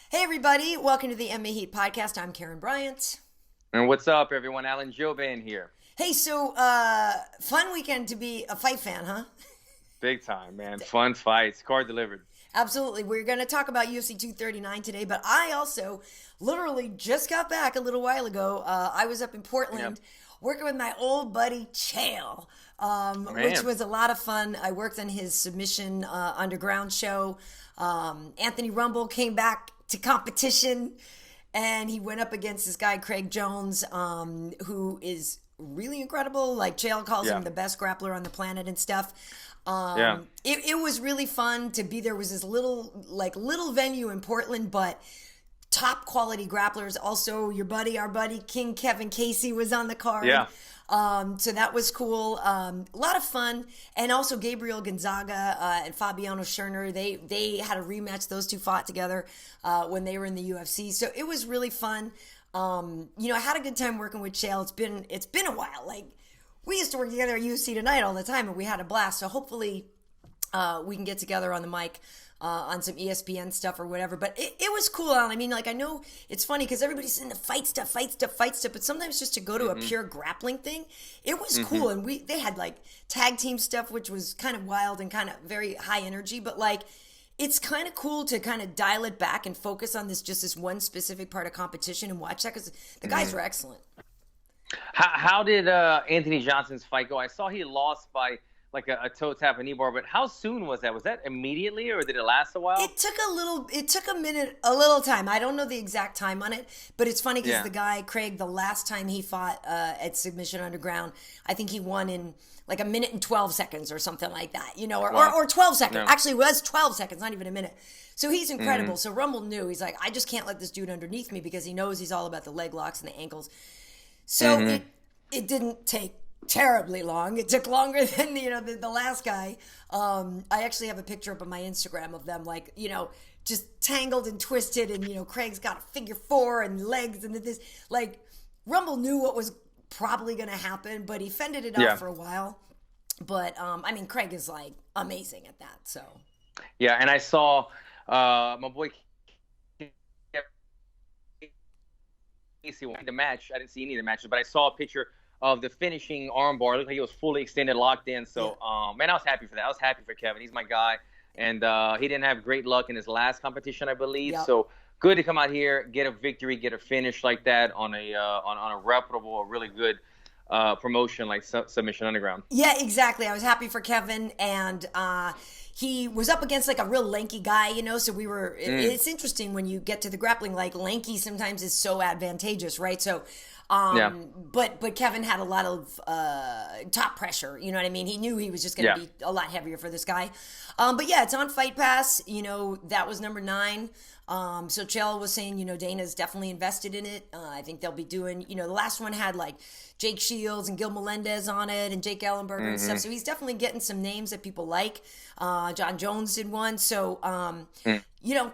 Hey everybody, welcome to the MMA H.E.A.T podcast. I'm Karyn Bryant. And what's up, everyone? Alan Jouban here. Hey, so fun weekend to be a fight fan, huh? Big time, man. Fun fights. Card delivered. Absolutely. We're going to talk about UFC 239 today, but I also literally just got back a little while ago. I was up in Portland working with my old buddy Chael, which was a lot of fun. I worked on his submission underground show. Anthony Rumble came back to competition, and he went up against this guy, Craig Jones, who is really incredible. Like Chael calls him the best grappler on the planet and stuff. It was really fun to be there. It was this little venue in Portland, but top quality grapplers. Also, our buddy King Kevin Casey was on the card. So that was cool. A lot of fun. And also Gabriel Gonzaga and Fabiano Scherner, they had a rematch. Those two fought together when they were in the UFC. So it was really fun. I had a good time working with Chael. It's been a while. Like, we used to work together at UFC Tonight all the time, and we had a blast. So hopefully we can get together on the mic on some ESPN stuff or whatever. But it was cool. I mean, like, I know it's funny because everybody's in the fight stuff. But sometimes just to go to a pure grappling thing, it was cool. And they had, like, tag team stuff, which was kind of wild and kind of very high energy. But, like, it's kind of cool to kind of dial it back and focus on this one specific part of competition and watch that because the guys were excellent. How did Anthony Johnson's fight go? I saw he lost by like a toe tap, a knee bar, but how soon was that? Was that immediately, or did it last a while? It took a little time. I don't know the exact time on it, but it's funny because the guy, Craig, the last time he fought at Submission Underground, I think he won in like a minute and 12 seconds or something like that, or 12 seconds. Yeah. Actually, it was 12 seconds, not even a minute. So he's incredible. So Rumble knew. He's like, I just can't let this dude underneath me because he knows he's all about the leg locks and the ankles. So it didn't take terribly long. It took longer than the last guy. I actually have a picture up on my Instagram of them, like, just tangled and twisted, and Craig's got a figure four and legs and this. Like, Rumble knew what was probably going to happen, but he fended it off for a while. But I mean, Craig is like amazing at that. So and I saw my boy Casey won the match. I didn't see any of the matches, but I saw a picture of the finishing armbar. It looked like he was fully extended, locked in. So, man, I was happy for that. I was happy for Kevin. He's my guy. And he didn't have great luck in his last competition, I believe. Yep. So good to come out here, get a victory, get a finish like that on a reputable, a really good promotion like Submission Underground. Yeah, exactly. I was happy for Kevin, and he was up against like a real lanky guy, so we were, it's interesting when you get to the grappling, like lanky sometimes is so advantageous, right? So, but Kevin had a lot of top pressure, you know what I mean? He knew he was just going to be a lot heavier for this guy. But yeah, it's on Fight Pass, that was number 9. So Chael was saying, Dana's definitely invested in it. I think they'll be doing, the last one had like Jake Shields and Gil Melendez on it and Jake Ellenberger and stuff. So he's definitely getting some names that people like. John Jones did one. So,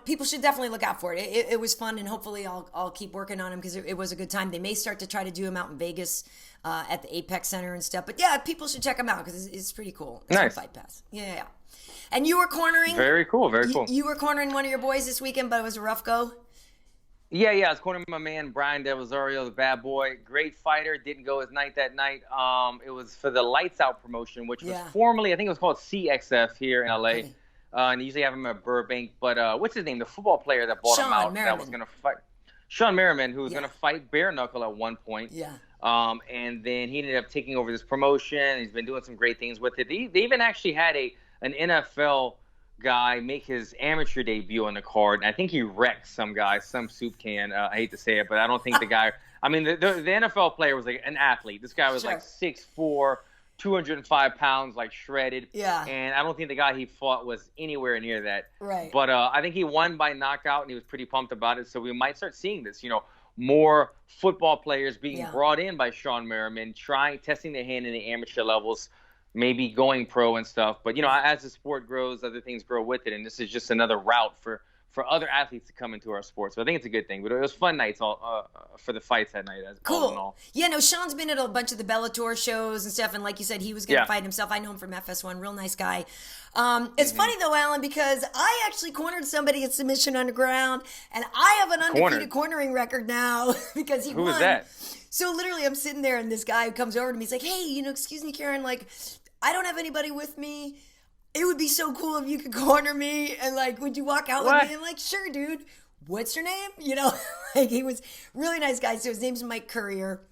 people should definitely look out for it. It was fun, and hopefully I'll keep working on him because it was a good time. They may start to try to do him out in Vegas at the Apex Center and stuff. But yeah, people should check him out because it's pretty cool. It's nice. on Fight Pass. Yeah. And you were cornering. Very cool. You were cornering one of your boys this weekend, but it was a rough go. Yeah. I was cornering my man Brian Del Rosario, the bad boy, great fighter. Didn't go his night that night. It was for the Lights Out promotion, which was formerly, I think it was called CXF here in LA. Okay. And they usually have him at Burbank. But what's his name? The football player that bought him out Merriman. That was going to fight. Sean Merriman, who was going to fight Bare Knuckle at one point. Yeah. And then he ended up taking over this promotion. He's been doing some great things with it. They even actually had an NFL guy make his amateur debut on the card. And I think he wrecked some guy, some soup can. I hate to say it, but I don't think the guy – I mean, the NFL player was like an athlete. This guy was like 6'4", 205 pounds, like shredded. Yeah. And I don't think the guy he fought was anywhere near that. Right. But I think he won by knockout, and he was pretty pumped about it. So we might start seeing this, more football players being brought in by Sean Merriman, testing their hand in the amateur levels, maybe going pro and stuff. But, as the sport grows, other things grow with it. And this is just another route for for other athletes to come into our sport. So I think it's a good thing. But it was fun nights all for the fights that night. Cool. All in all. Yeah, no, Sean's been at a bunch of the Bellator shows and stuff, and like you said, he was going to fight himself. I know him from FS1, real nice guy. It's funny though, Alan, because I actually cornered somebody at Submission Underground, and I have an undefeated cornering record now because he won. Who was that? So literally, I'm sitting there, and this guy comes over to me. He's like, "Hey, excuse me, Karyn. Like, I don't have anybody with me. It would be so cool if you could corner me, and like, would you walk out with me?" I'm like, "Sure, dude. What's your name?" Like he was really nice guy. So his name's Mike Courier.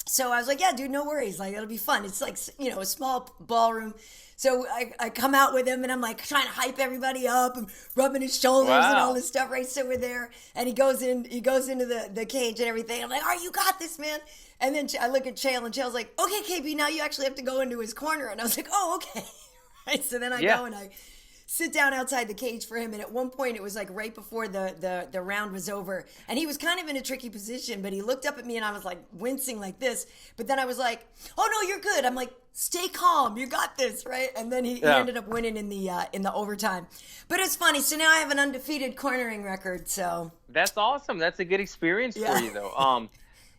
So I was like, "Yeah, dude, no worries. Like, it'll be fun." It's like, a small ballroom. So I come out with him, and I'm like trying to hype everybody up and rubbing his shoulders and all this stuff, right? So we're there, and he goes into the cage and everything. I'm like, "Oh, you got this, man." And then I look at Chael, and Chael's like, "Okay, KB, now you actually have to go into his corner." And I was like, "Oh, okay." Right, so then I go and I sit down outside the cage for him, and at one point it was like right before the round was over, and he was kind of in a tricky position, but he looked up at me and I was like wincing like this, but then I was like, "Oh no, you're good." I'm like, "Stay calm, you got this," right? And then he ended up winning in the overtime. But it's funny, so now I have an undefeated cornering record. So that's awesome. That's a good experience for you though.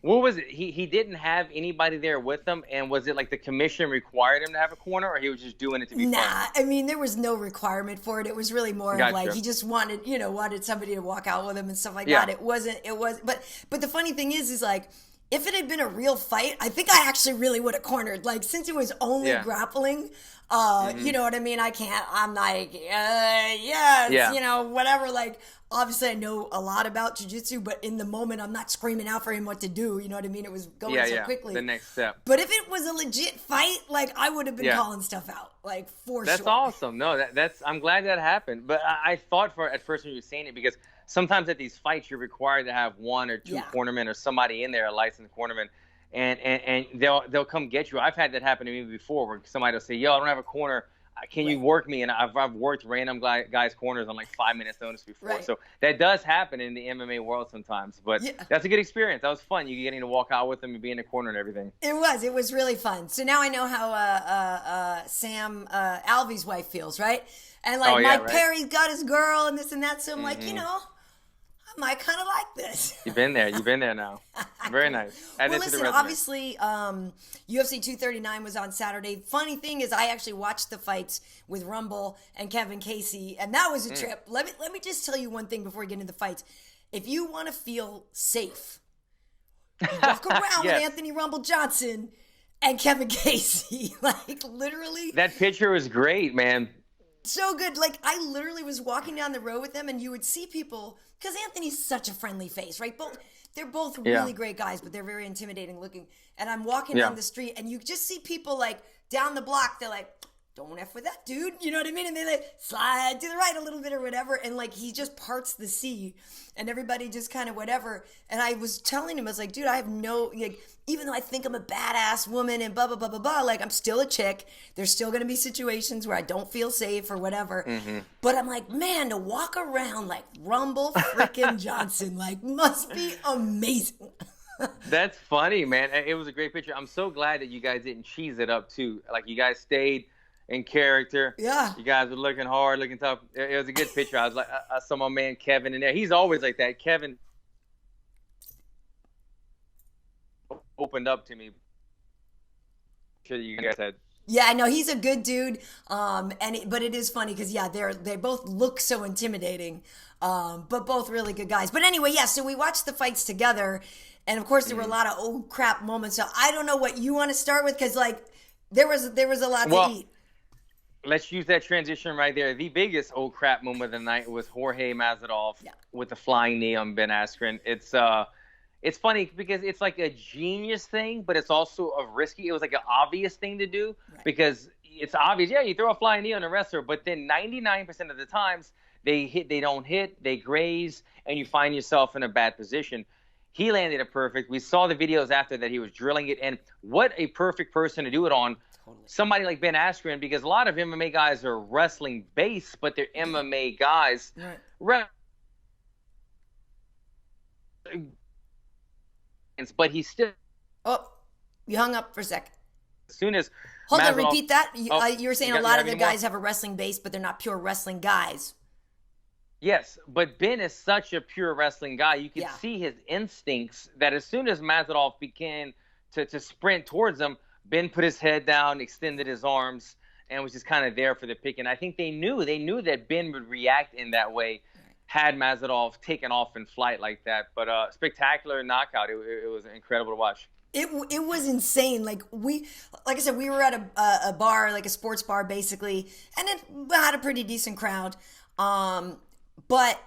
What was it? He didn't have anybody there with him, and was it like the commission required him to have a corner, or he was just doing it to be fun? I mean, there was no requirement for it. It was really more of like he just wanted somebody to walk out with him and stuff like that. It was, but the funny thing is like, if it had been a real fight, I think I actually really would have cornered. Like, since it was only grappling, you know what I mean? I'm like, whatever. Like, obviously I know a lot about jiu-jitsu, but in the moment I'm not screaming out for him what to do. You know what I mean? It was going so quickly. The next step. But if it was a legit fight, like, I would have been calling stuff out, like, for sure. That's awesome. No, that's I'm glad that happened. But I thought at first when you were saying it, because sometimes at these fights you're required to have one or two cornermen or somebody in there, a licensed cornerman, and they'll come get you. I've had that happen to me before, where somebody will say, "Yo, I don't have a corner. Can you work me?" And I've worked random guys' corners on like 5 minutes notice before. Right. So that does happen in the MMA world sometimes. But that's a good experience. That was fun. You getting to walk out with them and be in the corner and everything. It was really fun. So now I know how Sam Alvey's wife feels, right? And like Mike Perry's got his girl and this and that. So I'm like, I might kind of like this. You've been there now. Very nice. Well, listen, obviously, UFC 239 was on Saturday. Funny thing is, I actually watched the fights with Rumble and Kevin Casey, and that was a trip. Let me just tell you one thing before we get into the fights. If you want to feel safe, walk around with Anthony Rumble Johnson and Kevin Casey. Like, literally. That picture was great, man. So good. Like, I literally was walking down the road with them, and you would see people, because Anthony's such a friendly face, right? They're both really great guys, but they're very intimidating looking. And I'm walking down the street, and you just see people, like, down the block. They're like, "Don't F with that dude," you know what I mean? And they like slide to the right a little bit or whatever, and like he just parts the sea, and everybody just kind of whatever. And I was telling him, I was like, "Dude, I have no, like, even though I think I'm a badass woman and blah blah blah blah blah, like, I'm still a chick. There's still gonna be situations where I don't feel safe or whatever." But I'm like, man, to walk around like Rumble freaking Johnson, like, must be amazing. That's funny, man. It was a great picture. I'm so glad that you guys didn't cheese it up too. Like, you guys stayed in character. Yeah. You guys were looking hard, looking tough. It was a good picture. I was like, I saw my man Kevin in there. He's always like that. Kevin opened up to me. Sure you guys had. Yeah, I know he's a good dude. But it is funny because they both look so intimidating. But both really good guys. But anyway, so we watched the fights together, and of course there were a lot of old crap moments. So I don't know what you want to start with, because like there was a lot to eat. Let's use that transition right there. The biggest old crap moment of the night was Jorge Masvidal with the flying knee on Ben Askren. It's funny because it's like a genius thing, but it's also a risky. It was like an obvious thing to do because it's obvious. Yeah, you throw a flying knee on a wrestler, but then 99% of the times they don't hit, they graze, and you find yourself in a bad position. He landed it perfect. We saw the videos after that he was drilling it, and what a perfect person to do it on. Somebody like Ben Askren, because a lot of MMA guys are wrestling base, but they're MMA guys. Right. But he's still. Oh, you hung up for a sec. As soon as. Hold on, repeat that. You were saying a lot of the guys have a wrestling base, but they're not pure wrestling guys. Yes, but Ben is such a pure wrestling guy. You could Yeah. see his instincts that as soon as Masvidal began to sprint towards him, Ben put his head down, extended his arms, and was just kind of there for the pick. And I think they knew that Ben would react in that way had Masvidal taken off in flight like that. But spectacular knockout. It was incredible to watch. It was insane. Like I said, we were at a bar, like a sports bar, basically, and it had a pretty decent crowd. But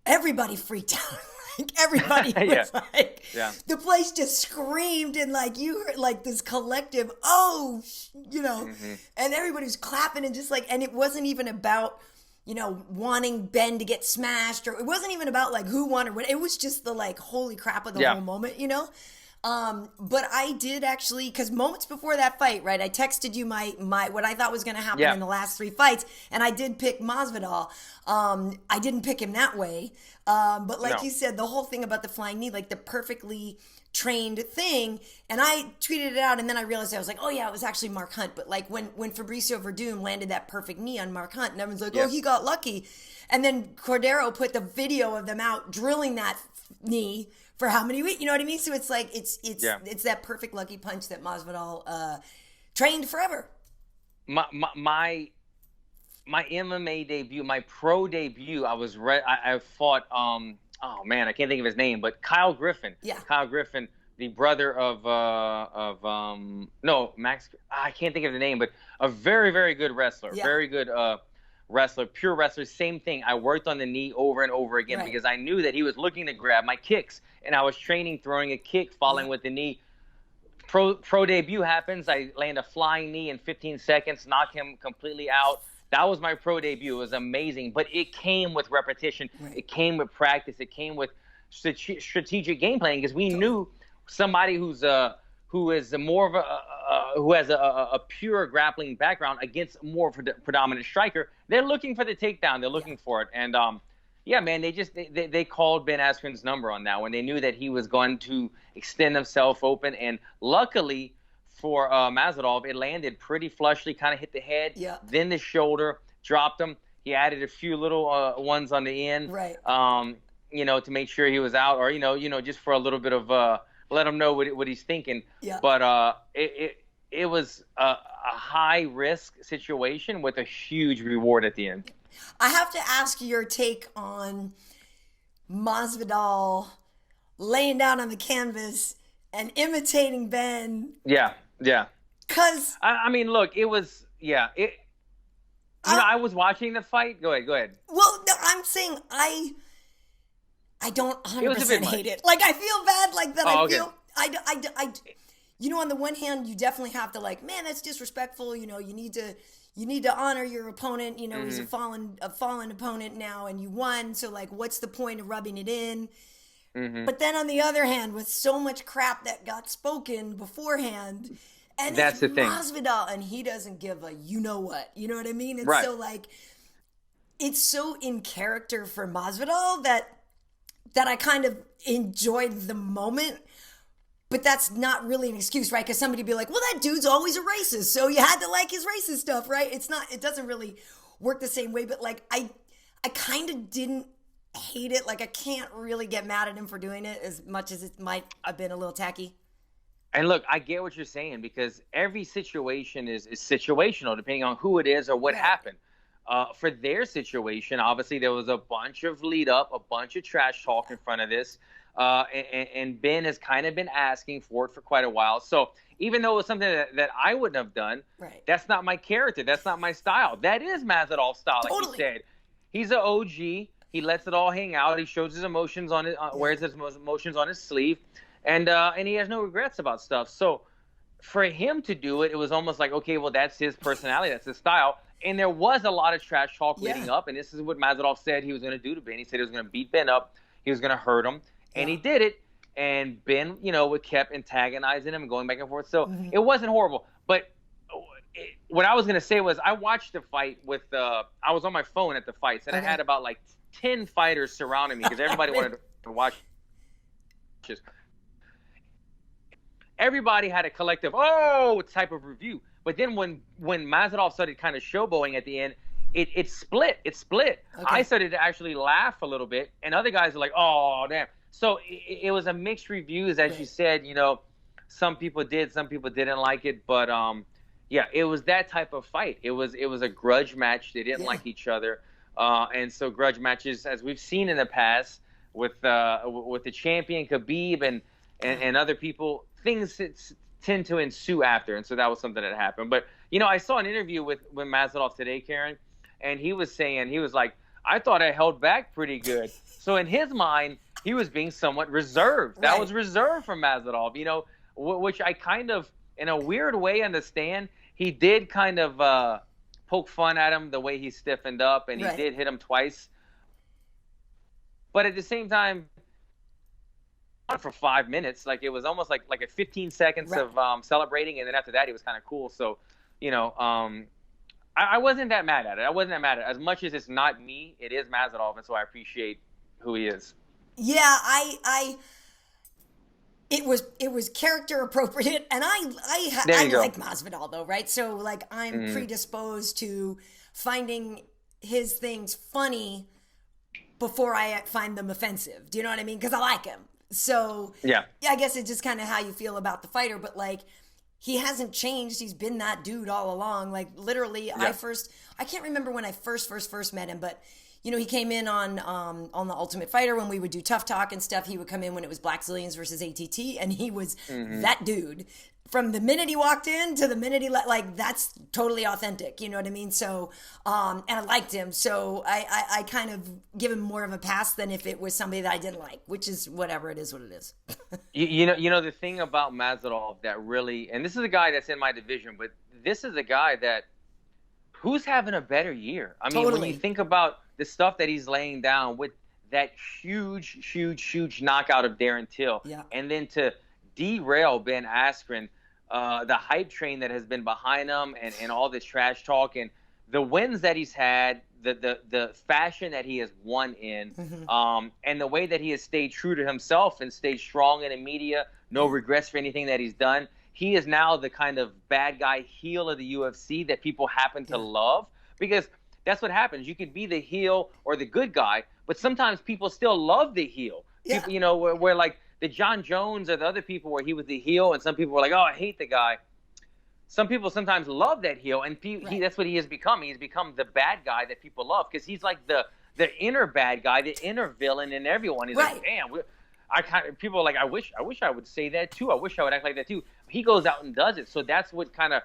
everybody freaked out. Like everybody was the place just screamed, and like you heard like this collective, and everybody was clapping and just like, and it wasn't even about, wanting Ben to get smashed, or it wasn't even about like who won or what. It was just the like holy crap of the whole moment, But I did actually, because moments before that fight, right, I texted you my what I thought was going to happen in the last 3 fights, and I did pick Masvidal. I didn't pick him that way, but like you said, the whole thing about the flying knee, like the perfectly trained thing, and I tweeted it out, and then I realized, I was like, oh yeah, it was actually Mark Hunt. But like when Fabricio Verdum landed that perfect knee on Mark Hunt, and everyone's like, oh, he got lucky, and then Cordero put the video of them out drilling that knee for how many weeks, you know what I mean? So it's like it's that perfect lucky punch that Masvidal trained forever. My MMA debut, my pro debut, I fought oh man, I can't think of his name, but Kyle Griffin. Yeah. Kyle Griffin, the brother of Max. I can't think of the name, but a very, very good wrestler. Yeah. Very good wrestler, pure wrestler. Same thing. I worked on the knee over and over again because I knew that he was looking to grab my kicks, and I was training throwing a kick, following with the knee. Pro debut happens. I land a flying knee in 15 seconds, knock him completely out. That was my pro debut. It was amazing, but it came with repetition. Right. It came with practice. It came with strategic game planning, because we knew somebody who has a pure grappling background against more of a predominant striker. They're looking for the takedown. They're looking for it. And man, they called Ben Askren's number on that one. They knew that he was going to extend himself open, and luckily for Masvidal, it landed pretty flushly, kind of hit the head, then the shoulder, dropped him. He added a few little ones on the end, right? To make sure he was out, or just for a little bit of let him know what he's thinking. Yeah. But it was a high risk situation with a huge reward at the end. I have to ask your take on Masvidal laying down on the canvas and imitating Ben. Yeah. Because I mean, look, it was I was watching the fight. Go ahead. Well, no, I'm saying I don't 100% hate it. Like, I feel bad like that. On the one hand, you definitely have to like, man, that's disrespectful. You need to honor your opponent. He's a fallen opponent now, and you won. So like, what's the point of rubbing it in? Mm-hmm. But then on the other hand, with so much crap that got spoken beforehand, and that's the thing, Masvidal, and he doesn't give a you know what. You know what I mean? It's right. So like, it's so in character for Masvidal that I kind of enjoyed the moment. But that's not really an excuse, right? Because somebody be like, well, that dude's always a racist, so you had to like his racist stuff, right? It doesn't really work the same way. But like, I kind of didn't hate it. Like, I can't really get mad at him for doing it as much as it might have been a little tacky. And look, I get what you're saying, because every situation is situational depending on who it is or what happened. For their situation, obviously there was a bunch of lead up, a bunch of trash talk in front of this. And Ben has kind of been asking for it for quite a while. So even though it was something that I wouldn't have done, that's not my character. That's not my style. That is Masvidal's style, like you said. He's an OG. He lets it all hang out. He shows his emotions on it, wears his emotions on his sleeve, and he has no regrets about stuff. So for him to do it, it was almost like, okay, well, that's his personality, that's his style. And there was a lot of trash talk leading up, and this is what Masvidal said he was going to do to Ben. He said he was going to beat Ben up. He was going to hurt him. And he did it, and Ben, kept antagonizing him and going back and forth. So it wasn't horrible. But what I was going to say was, I watched the fight I was on my phone at the fights, and I had about like 10 fighters surrounding me because everybody wanted to watch this. Everybody had a collective, type of review. But then when Masvidal started kind of showboating at the end, it split. It split. Okay. I started to actually laugh a little bit, and other guys are like, "Oh, damn." So it was a mixed reviews, as you said. You know, some people did, some people didn't like it, but yeah, it was that type of fight. It was a grudge match. They didn't like each other, and so grudge matches, as we've seen in the past with the champion Khabib and other people, things tend to ensue after, and so that was something that happened. But you know, I saw an interview with Masvidal today, Karyn, and he was like, I thought I held back pretty good. So in his mind, he was being somewhat reserved. That was reserved from Masvidal, you know, which I kind of, in a weird way, understand. He did kind of poke fun at him the way he stiffened up, and he did hit him twice. But at the same time, for 5 minutes, like it was almost like a 15 seconds of celebrating, and then after that, he was kind of cool. So, you know, I wasn't that mad at it. I wasn't that mad at it. As much as it's not me, it is Masvidal, and so I appreciate who he is. Yeah, it was character appropriate, and I like Masvidal though, right? So like I'm predisposed to finding his things funny before I find them offensive. Do you know what I mean? Because I like him. So yeah, I guess it's just kind of how you feel about the fighter, but like he hasn't changed. He's been that dude all along. Like literally, I can't remember when I first met him, but you know, he came in on the Ultimate Fighter when we would do Tough Talk and stuff. He would come in when it was Black Zillions versus H.E.A.T, and he was that dude. From the minute he walked in to the minute he like that's totally authentic. You know what I mean? So, and I liked him. So I kind of give him more of a pass than if it was somebody that I didn't like, which is whatever it is, what it is. you know the thing about Masvidal that really, and this is a guy that's in my division, but this is a guy that who's having a better year. I mean, when you think about the stuff that he's laying down with that huge knockout of Darren Till, and then to derail Ben Askren, the hype train that has been behind him, and all this trash talk, and the wins that he's had, the fashion that he has won in, and the way that he has stayed true to himself and stayed strong in the media, no regrets for anything that he's done. He is now the kind of bad guy heel of the UFC that people happen to love, because that's what happens. You could be the heel or the good guy, but sometimes people still love the heel. People, you know, where like the John Jones or the other people where he was the heel, and some people were like, oh, I hate the guy. Some people sometimes love that heel, and that's what he has become. He's become the bad guy that people love, because he's like the inner bad guy, the inner villain in everyone. He's like, damn, people are like, I wish I would say that too. I wish I would act like that too. He goes out and does it. So that's what kind of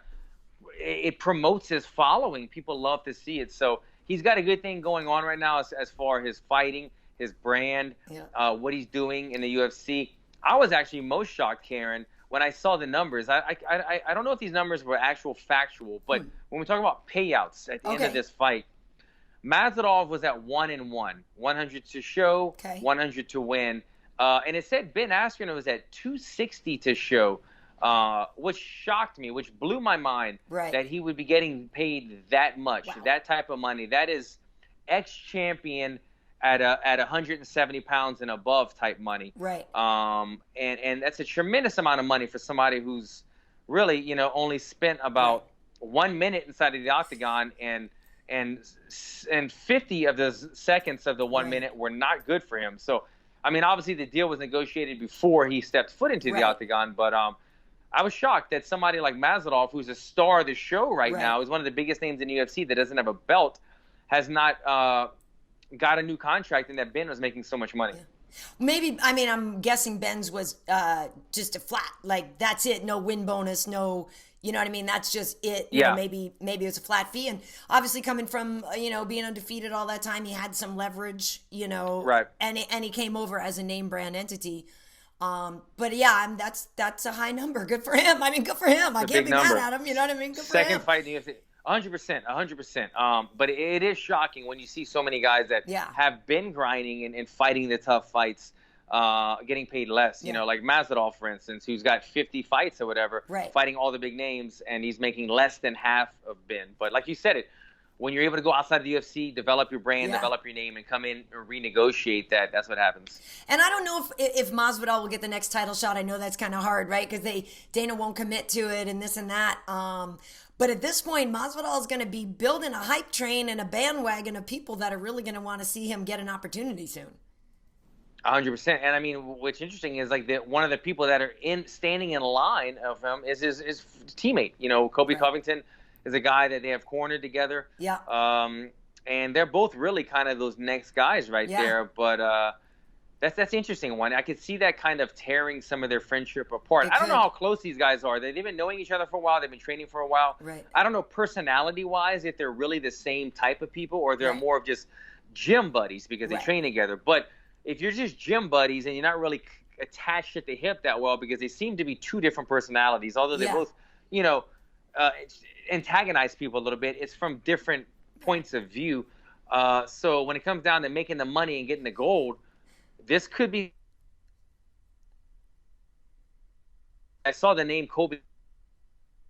it promotes his following. People love to see it. So he's got a good thing going on right now as far as his fighting, his brand, what he's doing in the UFC. I was actually most shocked, Karyn, when I saw the numbers. I don't know if these numbers were actual factual, but when we talk about payouts at the end of this fight, Masvidal was at 1-1, 100 to show, 100 to win. And it said Ben Askren was at 260 to show, which shocked me, which blew my mind that he would be getting paid that much, that type of money. That is ex-champion at 170 pounds and above type money. And that's a tremendous amount of money for somebody who's really, you know, only spent about 1 minute inside of the octagon, and 50 of the seconds of the 1 minute were not good for him. So, I mean, obviously the deal was negotiated before he stepped foot into the octagon, but I was shocked that somebody like Masvidal, who's a star of the show right now, is one of the biggest names in the UFC that doesn't have a belt, has not got a new contract, and that Ben was making so much money. Maybe, I mean, I'm guessing Ben's was just a flat, like that's it, no win bonus, no, you know what I mean? That's just it. You know, maybe it's a flat fee. And obviously coming from, you know, being undefeated all that time, he had some leverage, you know, and he came over as a name brand entity. But yeah, that's a high number. Good for him. I mean, good for him. I can't be mad at him. You know what I mean? Good for him. Second fight in the UFC. 100%. But it is shocking when you see so many guys that have been grinding and fighting the tough fights, getting paid less. You know, like Masvidal, for instance, who's got 50 fights or whatever, fighting all the big names, and he's making less than half of Ben. But like you said it, when you're able to go outside the UFC, develop your brand, develop your name, and come in and renegotiate that's what happens. And I don't know if Masvidal will get the next title shot. I know that's kind of hard, right? Because Dana won't commit to it and this and that. But at this point, Masvidal is going to be building a hype train and a bandwagon of people that are really going to want to see him get an opportunity soon. 100%. And I mean, what's interesting is like one of the people that are standing in line of him is his teammate. You know, Colby Covington is a guy that they have cornered together. Yeah. And they're both really kind of those next guys right there. But that's an interesting one. I could see that kind of tearing some of their friendship apart. I don't know how close these guys are. They've been knowing each other for a while. They've been training for a while. Right. I don't know personality-wise if they're really the same type of people or they're more of just gym buddies because they train together. But if you're just gym buddies and you're not really attached at the hip that well because they seem to be two different personalities, although they both, you know, antagonize people a little bit, it's from different points of view. So when it comes down to making the money and getting the gold, this could be. I saw the name Kobe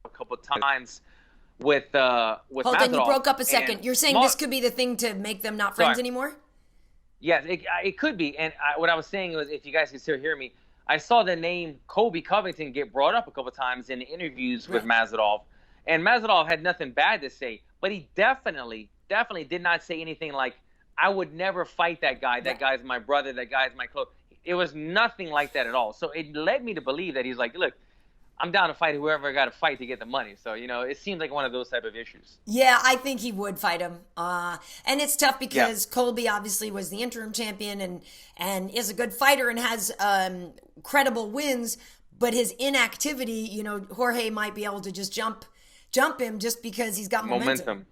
a couple of times with Hold Masvidal, on, you broke up a second. You're saying this could be the thing to make them not friends anymore? Yes, it could be. And what I was saying was, if you guys can still hear me, I saw the name Colby Covington get brought up a couple of times in interviews with Masvidal, and Masvidal had nothing bad to say, but he definitely did not say anything like, I would never fight that guy. That guy's my brother. That guy's my close. It was nothing like that at all. So it led me to believe that he's like, look, I'm down to fight whoever I got to fight to get the money. So, you know, it seems like one of those type of issues. Yeah, I think he would fight him. And it's tough because Colby obviously was the interim champion and is a good fighter and has credible wins. But his inactivity, you know, Jorge might be able to just jump him just because he's got momentum.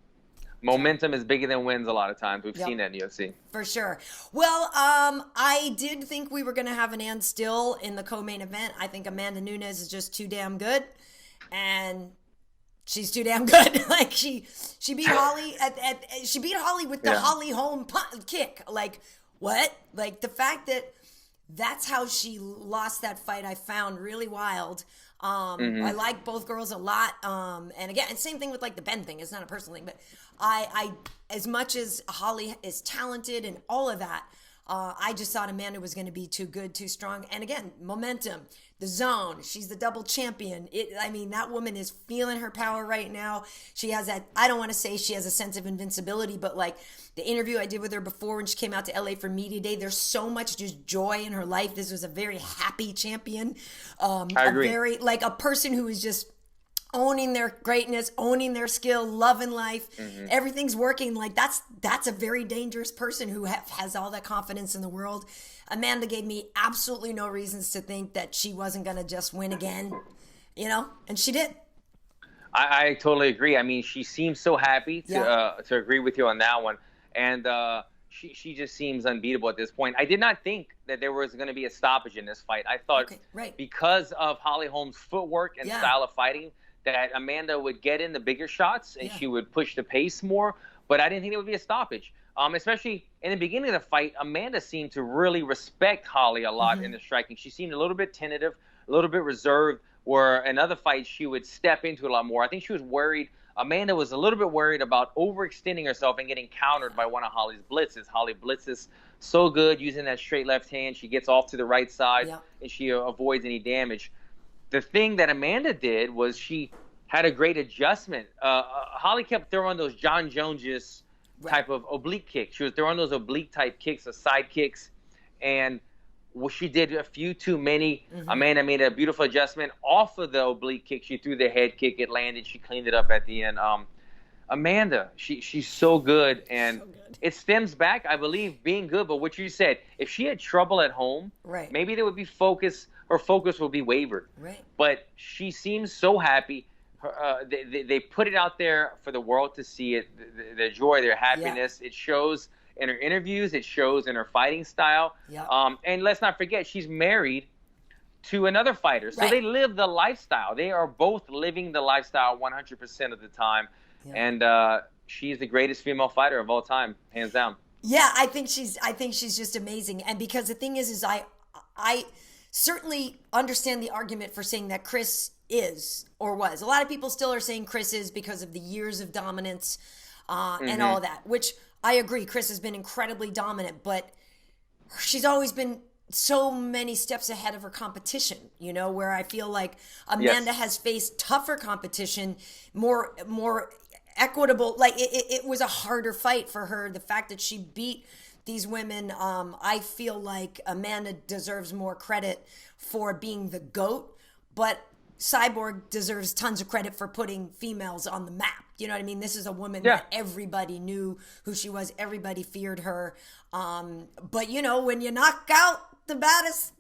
Momentum is bigger than wins a lot of times. We've seen that in UFC. For sure. Well, I did think we were going to have an and still in the co-main event. I think Amanda Nunes is just too damn good. And she's too damn good. Like she beat Holly she beat Holly with the Holly Holm kick. Like what? Like the fact that that's how she lost that fight I found really wild. I like both girls a lot. And again, same thing with like the Ben thing. It's not a personal thing, but I as much as Holly is talented and all of that, I just thought Amanda was going to be too good, too strong. And again, momentum, the zone. She's the double champion. I mean, that woman is feeling her power right now. She has that, I don't want to say she has a sense of invincibility, but like the interview I did with her before when she came out to LA for Media Day, there's so much just joy in her life. This was a very happy champion. I agree. Very, like a person who is just owning their greatness, owning their skill, loving life. Everything's working. Like that's a very dangerous person who has all that confidence in the world. Amanda gave me absolutely no reasons to think that she wasn't going to just win again, you know, and she did. I totally agree. I mean, she seems so happy to agree with you on that one. And she just seems unbeatable at this point. I did not think that there was going to be a stoppage in this fight. I thought because of Holly Holm's footwork and style of fighting, that Amanda would get in the bigger shots and she would push the pace more, but I didn't think there would be a stoppage. Especially in the beginning of the fight, Amanda seemed to really respect Holly a lot in the striking. She seemed a little bit tentative, a little bit reserved, where in other fights she would step into it a lot more. I think she was worried. Amanda was a little bit worried about overextending herself and getting countered by one of Holly's blitzes. Holly blitzes so good using that straight left hand. She gets off to the right side and she avoids any damage. The thing that Amanda did was she had a great adjustment. Holly kept throwing those John Jones type of oblique kicks. She was throwing those oblique type kicks or side kicks, and she did a few too many. Amanda made a beautiful adjustment off of the oblique kick. She threw the head kick. It landed. She cleaned it up at the end. Amanda, she's so good, and it stems back, I believe, being good. But what you said, if she had trouble at home, maybe there would be focus. Her focus will be wavered. But she seems so happy. They put it out there for the world to see it, their joy, their happiness. It shows in her interviews. It shows in her fighting style. And let's not forget, she's married to another fighter. So they live the lifestyle. They are both living the lifestyle 100% of the time. And she's the greatest female fighter of all time, hands down. Yeah, I think she's just amazing. And because the thing is I certainly understand the argument for saying that Chris is or was. A lot of people still are saying Chris is because of the years of dominance and all that, which I agree. Chris has been incredibly dominant, but she's always been so many steps ahead of her competition, you know, where I feel like Amanda has faced tougher competition, more equitable. Like it was a harder fight for her. The fact that she beat these women, I feel like Amanda deserves more credit for being the GOAT, but Cyborg deserves tons of credit for putting females on the map. You know what I mean? This is a woman that everybody knew who she was. Everybody feared her. But, you know, when you knock out the baddest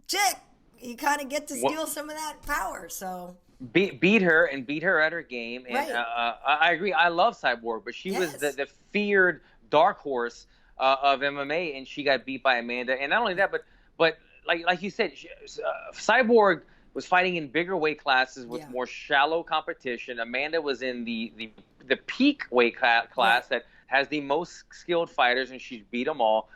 chick, you kind of get to steal some of that power. So beat her at her game. And I agree. I love Cyborg, but she was the feared dark horse of MMA, and she got beat by Amanda. And not only that, but like you said, Cyborg was fighting in bigger weight classes with more shallow competition. Amanda was in the peak weight class that has the most skilled fighters, and she beat them all.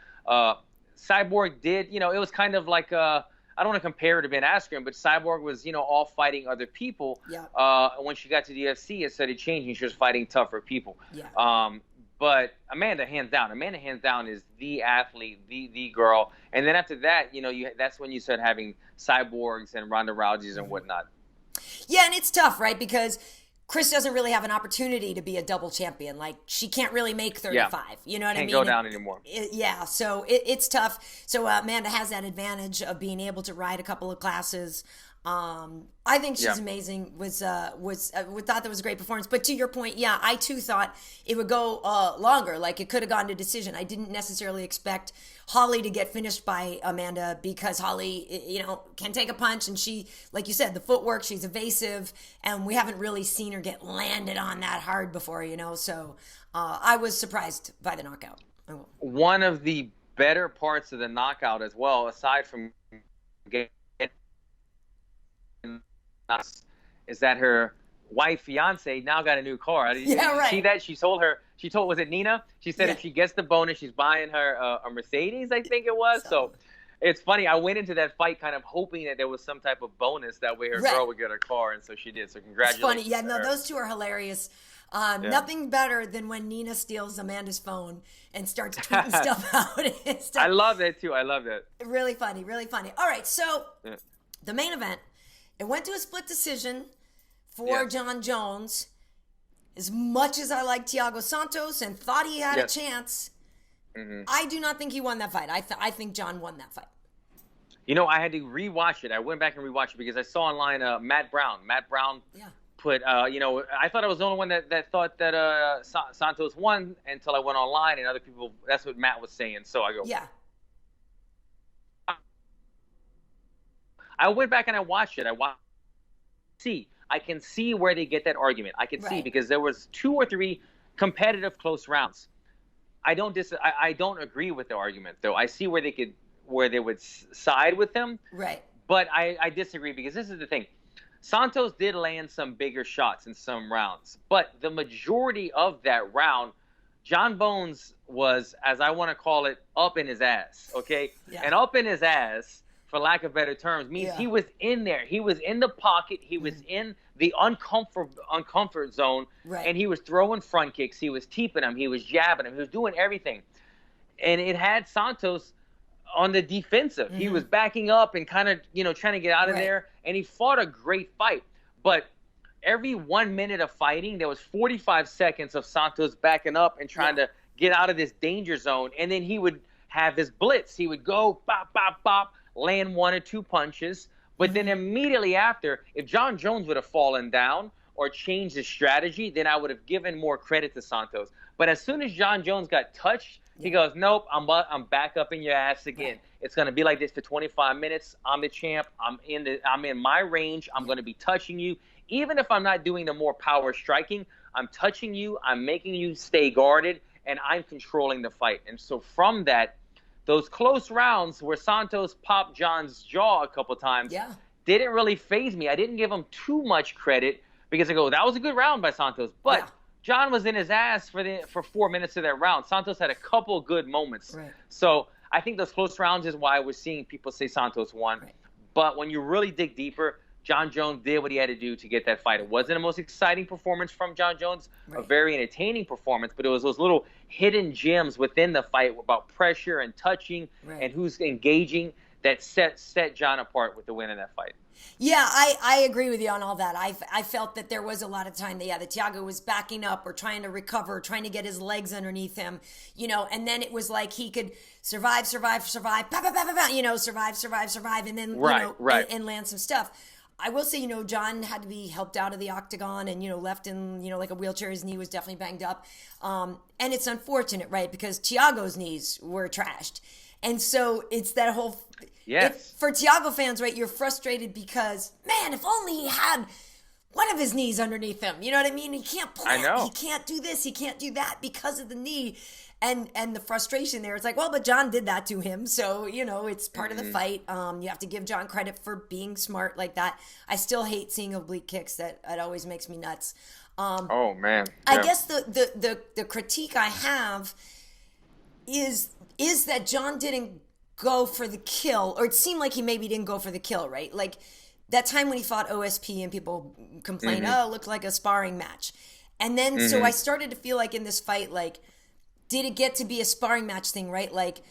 Cyborg did, you know, it was kind of like I don't want to compare her to Ben Askren, but Cyborg was, you know, all fighting other people. When she got to the UFC, it started changing. She was fighting tougher people. But Amanda, hands down, is the athlete, the girl. And then after that, you know, that's when you start having cyborgs and Ronda Rouseys and whatnot. Yeah, and it's tough, right? Because Chris doesn't really have an opportunity to be a double champion. Like, she can't really make 35. You know what I mean? Can't go down anymore. So it's tough. So Amanda has that advantage of being able to ride a couple of classes. I think she's amazing. Thought that was a great performance. But to your point, I too thought it would go longer. Like, it could have gone to decision. I didn't necessarily expect Holly to get finished by Amanda, because Holly, you know, can take a punch, and she, like you said, the footwork, she's evasive, and we haven't really seen her get landed on that hard before, you know. So I was surprised by the knockout. One of the better parts of the knockout as well, aside from is that her fiance now got a new car. Did you see that? She told, was it Nina? She said if she gets the bonus, she's buying her a Mercedes, I think it was. So it's funny. I went into that fight kind of hoping that there was some type of bonus. That way her girl would get her car, and so she did. So congratulations. It's funny. Those two are hilarious. Nothing better than when Nina steals Amanda's phone and starts tweeting stuff out. I love that too. I love that. Really funny, really funny. All right, so the main event, it went to a split decision for Jon Jones. As much as I like Thiago Santos and thought he had a chance, I do not think he won that fight. I think Jon won that fight. You know, I had to rewatch it. I went back and rewatched it because I saw online Matt Brown. Matt Brown put, you know, I thought I was the only one that thought that Santos won until I went online, and other people, that's what Matt was saying. So I go, I went back and I watched it. I can see where they get that argument. I can see, because there was 2 or 3 competitive close rounds. I don't agree with the argument, though. I see where they would side with them. Right. But I disagree, because this is the thing. Santos did land some bigger shots in some rounds, but the majority of that round, Jon Bones was, as I want to call it, up in his ass. Okay. And up in his ass, for lack of better terms, means he was in there. He was in the pocket. He was in the uncomfort zone, and he was throwing front kicks. He was teeping him. He was jabbing him. He was doing everything. And it had Santos on the defensive. He was backing up and kind of, you know, trying to get out of there, and he fought a great fight. But every 1 minute of fighting, there was 45 seconds of Santos backing up and trying to get out of this danger zone, and then he would have his blitz. He would go, bop, bop, bop, land 1 or 2 punches, but then immediately after, if Jon Jones would have fallen down or changed his strategy, then I would have given more credit to Santos. But as soon as Jon Jones got touched, he goes, nope, I'm back up in your ass again. It's going to be like this for 25 minutes. I'm the champ. I'm in my range. I'm going to be touching you. Even if I'm not doing the more power striking, I'm touching you. I'm making you stay guarded, and I'm controlling the fight. And so from that, those close rounds where Santos popped Jon's jaw a couple times didn't really faze me. I didn't give him too much credit, because I go, that was a good round by Santos. But Jon was in his ass for 4 minutes of that round. Santos had a couple good moments. So I think those close rounds is why we're seeing people say Santos won. But when you really dig deeper, Jon Jones did what he had to do to get that fight. It wasn't the most exciting performance from Jon Jones, a very entertaining performance, but it was those little hidden gems within the fight about pressure and touching and who's engaging that set John apart with the win in that fight. Yeah, I agree with you on all that. I felt that there was a lot of time that, Thiago was backing up or trying to recover, trying to get his legs underneath him, and then it was like he could survive, survive, survive, and then, right. And land some stuff. I will say, John had to be helped out of the octagon and, left in, like a wheelchair. His knee was definitely banged up. And it's unfortunate, right? Because Thiago's knees were trashed. And so it's that whole... Yes. For Thiago fans, right, you're frustrated because, man, if only he had one of his knees underneath him. You know what I mean? He can't pull he can't do this, he can't do that because of the knee. And the frustration there, it's like, well, but John did that to him. So, it's part of the fight. You have to give John credit for being smart like that. I still hate seeing oblique kicks. That always makes me nuts. Oh, man. I guess the critique I have is that John didn't go for the kill, or it seemed like he maybe didn't go for the kill, right? Like that time when he fought OSP and people complained, it looked like a sparring match. And then, so I started to feel like in this fight, like, did it get to be a sparring match thing, right? Like,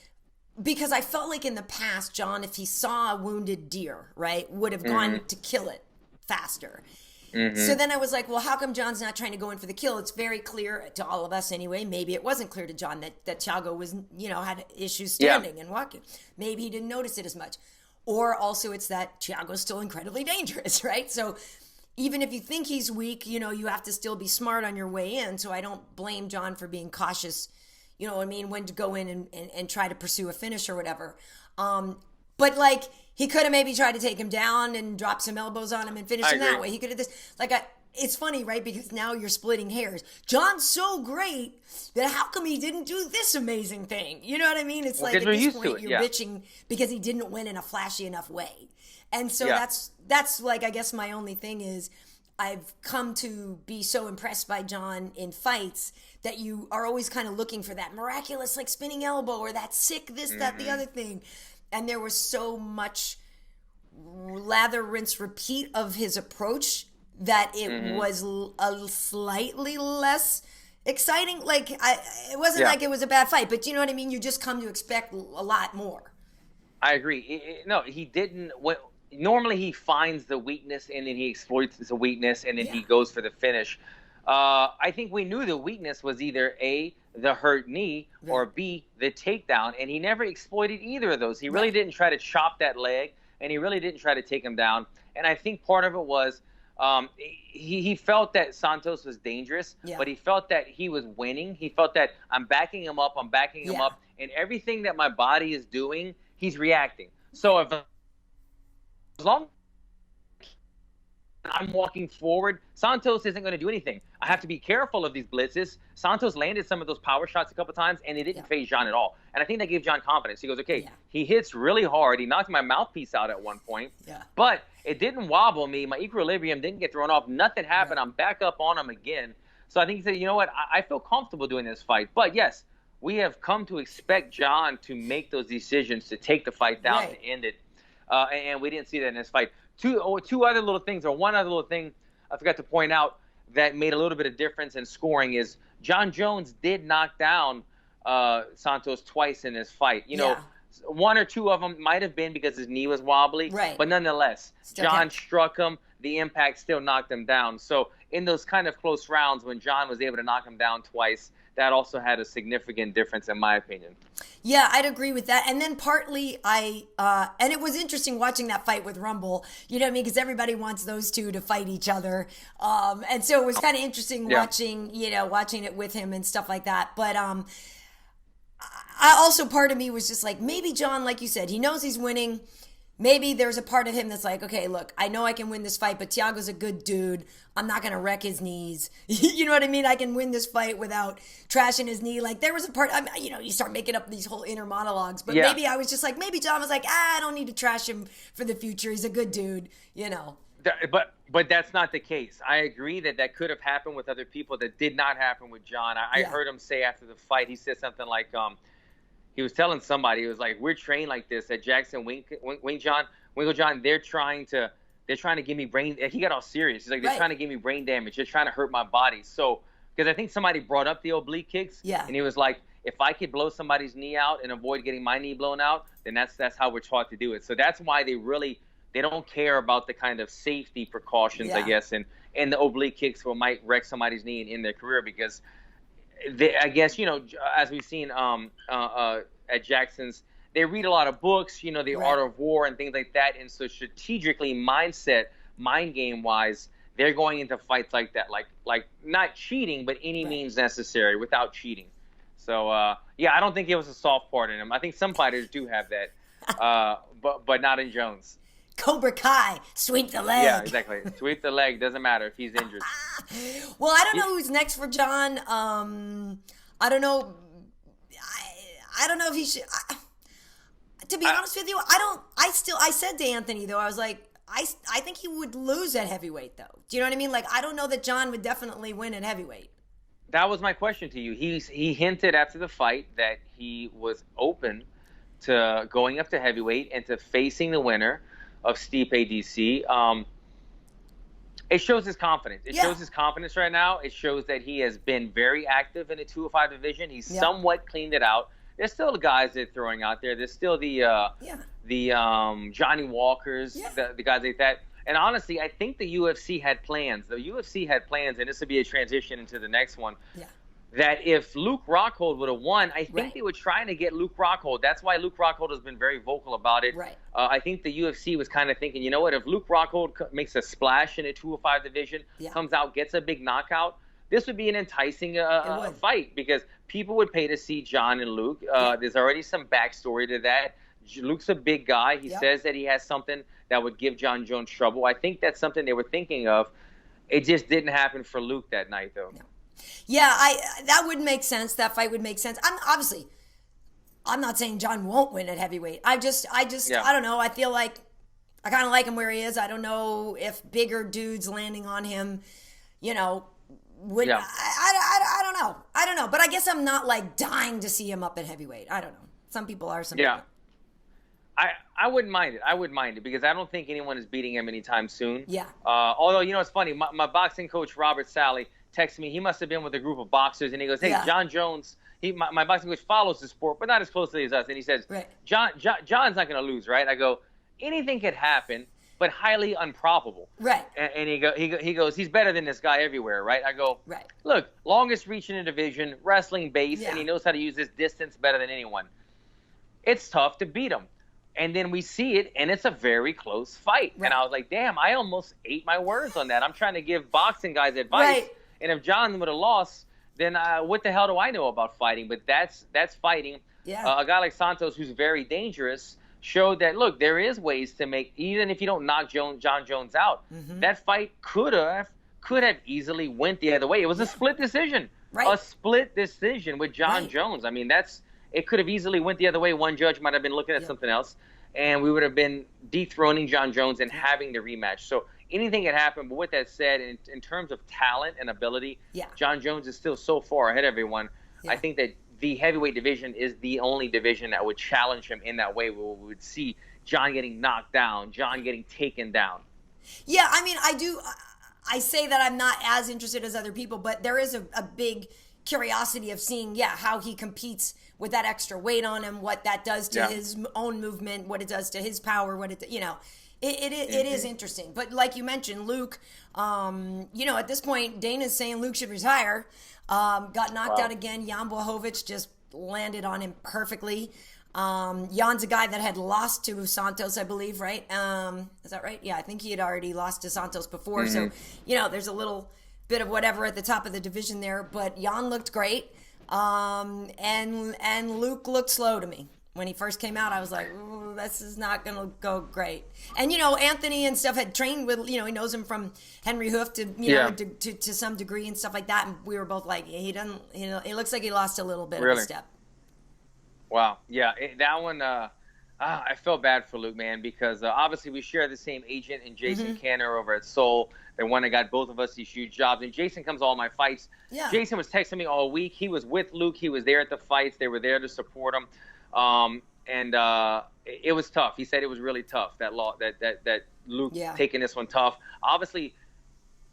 because I felt like in the past, John, if he saw a wounded deer, right, would have gone to kill it faster. So then I was like, well, how come John's not trying to go in for the kill? It's very clear to all of us anyway. Maybe it wasn't clear to John that Thiago was, had issues standing and walking. Maybe he didn't notice it as much. Or also it's that Thiago's still incredibly dangerous, right? So even if you think he's weak, you have to still be smart on your way in. So I don't blame John for being cautious, you know what I mean, when to go in and try to pursue a finish or whatever. But like, he could have maybe tried to take him down and drop some elbows on him and finish him that way. He could have this. Like, it's funny, right? Because now you're splitting hairs. John's so great that how come he didn't do this amazing thing? You know what I mean? It's like at this point you're bitching because he didn't win in a flashy enough way. And so that's like, I guess my only thing is I've come to be so impressed by John in fights that you are always kind of looking for that miraculous like spinning elbow or that sick this, that, the other thing. And there was so much lather, rinse, repeat of his approach that it was a slightly less exciting. Like, it wasn't like it was a bad fight, but you know what I mean? You just come to expect a lot more. I agree. No, he didn't. Normally he finds the weakness and then he exploits the weakness and then he goes for the finish. I think we knew the weakness was either A, the hurt knee, or B, the takedown, and he never exploited either of those. He really didn't try to chop that leg, and he really didn't try to take him down. And I think part of it was he felt that Santos was dangerous, but he felt that he was winning. He felt that I'm backing him up, and everything that my body is doing, he's reacting. So as long I'm walking forward, Santos isn't going to do anything. I have to be careful of these blitzes. Santos landed some of those power shots a couple times, and it didn't phase John at all. And I think that gave John confidence. He goes, okay, he hits really hard. He knocked my mouthpiece out at one point, but it didn't wobble me. My equilibrium didn't get thrown off. Nothing happened. I'm back up on him again. So I think he said, you know what, I feel comfortable doing this fight. But, yes, we have come to expect John to make those decisions, to take the fight down, to end it. And we didn't see that in this fight. Two other little things, or one other little thing I forgot to point out that made a little bit of difference in scoring is John Jones did knock down Santos twice in this fight. You know, one or two of them might have been because his knee was wobbly, but nonetheless, John struck him. The impact still knocked him down. So in those kind of close rounds when John was able to knock him down twice, that also had a significant difference in my opinion. Yeah, I'd agree with that. And then partly and it was interesting watching that fight with Rumble, you know what I mean? Because everybody wants those two to fight each other. And so it was kind of interesting watching it with him and stuff like that. But I also, part of me was just like, maybe John, like you said, he knows he's winning. Maybe there's a part of him that's like, okay, look, I know I can win this fight, but Thiago's a good dude. I'm not going to wreck his knees. You know what I mean? I can win this fight without trashing his knee. Like, there was a part, you start making up these whole inner monologues. But maybe I was just like, maybe John was like, I don't need to trash him for the future. He's a good dude, you know. But that's not the case. I agree that could have happened with other people. That did not happen with John. I heard him say after the fight, he said something like, he was telling somebody, he was like, we're trained like this at Jackson Winklejohn. They're trying to give me brain. He got all serious. He's like, they're trying to give me brain damage. They're trying to hurt my body. So because I think somebody brought up the oblique kicks. Yeah. And he was like, if I could blow somebody's knee out and avoid getting my knee blown out, then that's how we're taught to do it. So that's why they don't care about the kind of safety precautions, I guess, and the oblique kicks might wreck somebody's knee in their career, because I guess, as we've seen at Jackson's, they read a lot of books, the art of war and things like that. And so strategically, mind game wise, they're going into fights like that, like not cheating, but any means necessary without cheating. So, I don't think it was a soft part in him. I think some fighters do have that, but not in Jones. Cobra Kai, sweep the leg. Yeah, exactly. Sweep the leg. Doesn't matter if he's injured. Well, I don't know who's next for John. I don't know. I don't know if he should. To be honest with you, I said to Anthony, though, I was like, I think he would lose at heavyweight, though. Do you know what I mean? Like, I don't know that John would definitely win at heavyweight. That was my question to you. He hinted after the fight that he was open to going up to heavyweight and to facing the winner of Stipe DC. It shows his confidence. It shows his confidence right now. It shows that he has been very active in the 205 division. He's somewhat cleaned it out. There's still the guys they're throwing out there. There's still the Johnny Walkers, the guys like that. And honestly, I think the UFC had plans. The UFC had plans, and this would be a transition into the next one. Yeah. That if Luke Rockhold would have won, I think they were trying to get Luke Rockhold. That's why Luke Rockhold has been very vocal about it. Right. I think the UFC was kind of thinking, you know what, if Luke Rockhold makes a splash in the 205 division, comes out, gets a big knockout, this would be an enticing fight, because people would pay to see John and Luke. There's already some backstory to that. Luke's a big guy. He says that he has something that would give John Jones trouble. I think that's something they were thinking of. It just didn't happen for Luke that night, though. No. Yeah, that would make sense. That fight would make sense. I'm not saying John won't win at heavyweight. I don't know. I feel like I kind of like him where he is. I don't know if bigger dudes landing on him, would. Yeah. I don't know. I don't know. But I guess I'm not like dying to see him up at heavyweight. I don't know. Some people are. Some people. I wouldn't mind it because I don't think anyone is beating him anytime soon. Yeah. Although, it's funny. My boxing coach, Robert Sally, texted me. He must have been with a group of boxers, and he goes, hey, John Jones, my boxing coach follows the sport, but not as closely as us. And he says, John's not going to lose, right? I go, anything could happen, but highly improbable. Right. And he goes, he's better than this guy everywhere, right? I go, look, longest reach in the division, wrestling base, and he knows how to use his distance better than anyone. It's tough to beat him. And then we see it, and it's a very close fight. Right. And I was like, damn, I almost ate my words on that. I'm trying to give boxing guys advice. Right. And if John would have lost, then what the hell do I know about fighting? But that's fighting. Yeah. A guy like Santos, who's very dangerous, showed that, look, there is ways to make, even if you don't knock John Jones out, that fight could have easily went the other way. It was a split decision. Right. A split decision with John Jones. I mean, it could have easily went the other way. One judge might have been looking at something else, and we would have been dethroning John Jones and having the rematch. So anything could happen. But with that said, in terms of talent and ability, John Jones is still so far ahead of everyone. Yeah. I think that the heavyweight division is the only division that would challenge him in that way, where we would see John getting knocked down, John getting taken down. Yeah, I mean, I say that I'm not as interested as other people, but there is a big curiosity of seeing, how he competes with that extra weight on him, what that does to his own movement, what it does to his power, it is interesting. But like you mentioned, Luke, at this point, Dana's saying Luke should retire. Got knocked out again. Jan Blachowicz just landed on him perfectly. Jan's a guy that had lost to Santos, I believe, right? Is that right? Yeah, I think he had already lost to Santos before. So, there's a little bit of whatever at the top of the division there. But Jan looked great. And Luke looked slow to me. When he first came out, I was like, ooh, this is not going to go great. And, Anthony and stuff had trained with, he knows him from Henry Hoof to some degree and stuff like that. And we were both like, he looks like he lost a little bit of a step. Wow. Yeah. That one, I felt bad for Luke, man, because obviously we share the same agent in Jason Canner over at Seoul. The one that got both of us these huge jobs. And Jason comes to all my fights. Yeah. Jason was texting me all week. He was with Luke. He was there at the fights. They were there to support him. It was tough. He said it was really tough, that Luke taking this one tough. Obviously,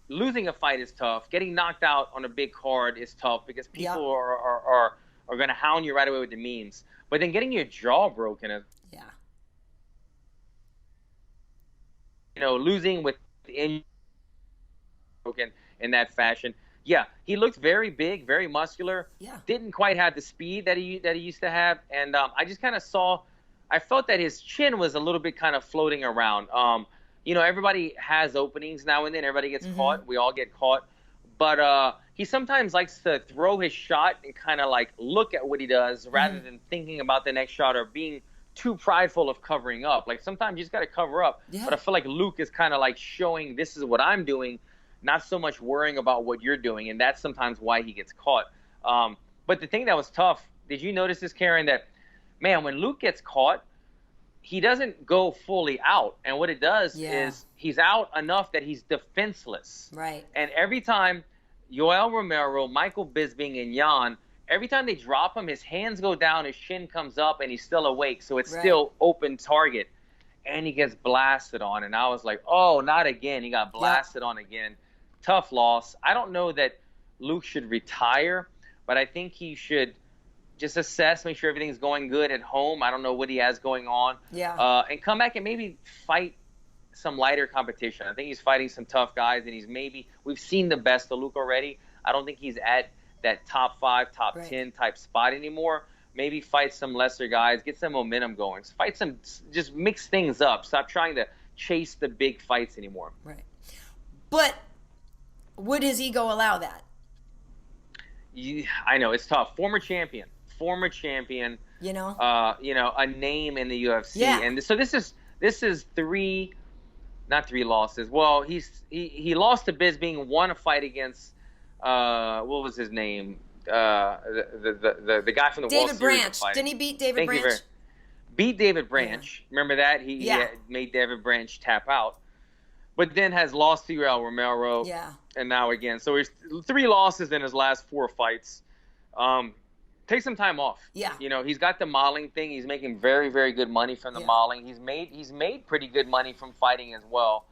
losing a fight is tough. Getting knocked out on a big card is tough because people are going to hound you right away with the memes. But then getting your jaw broken is, losing with the injury broken in that fashion. Yeah, he looked very big, very muscular. Yeah. Didn't quite have the speed that he used to have. And I just kind of I felt that his chin was a little bit kind of floating around. Everybody has openings now and then. Everybody gets caught. We all get caught. But he sometimes likes to throw his shot and kind of like look at what he does rather than thinking about the next shot or being too prideful of covering up. Like sometimes you just got to cover up. Yeah. But I feel like Luke is kind of like showing this is what I'm doing, not so much worrying about what you're doing. And that's sometimes why he gets caught. But the thing that was tough, did you notice this, Karyn, that, man, when Luke gets caught, he doesn't go fully out. And what it does is he's out enough that he's defenseless. Right. And every time Yoel Romero, Michael Bisping, and Jan, every time they drop him, his hands go down, his shin comes up, and he's still awake. So it's still open target. And he gets blasted on. And I was like, oh, not again. He got blasted on again. Tough loss. I don't know that Luke should retire, but I think he should just assess, make sure everything's going good at home. I don't know what he has going on. Yeah. And come back and maybe fight some lighter competition. I think he's fighting some tough guys, and we've seen the best of Luke already. I don't think he's at that top 5, top 10 type spot anymore. Maybe fight some lesser guys, get some momentum going. Just mix things up. Stop trying to chase the big fights anymore. Right. But would his ego allow that? I know it's tough. Former champion, a name in the UFC. Yeah. And so this is not 3 losses. Well, he lost to Bisping, won a fight against what was his name? The guy from the World David Series. Branch. Didn't he beat David Branch? Beat David Branch. Yeah. Remember that? He had made David Branch tap out. But then has lost to Yoel Romero. Yeah. And now again. So he's 3 losses in his last 4 fights. Take some time off. Yeah. He's got the modeling thing. He's making very, very good money from the modeling. He's made pretty good money from fighting as well.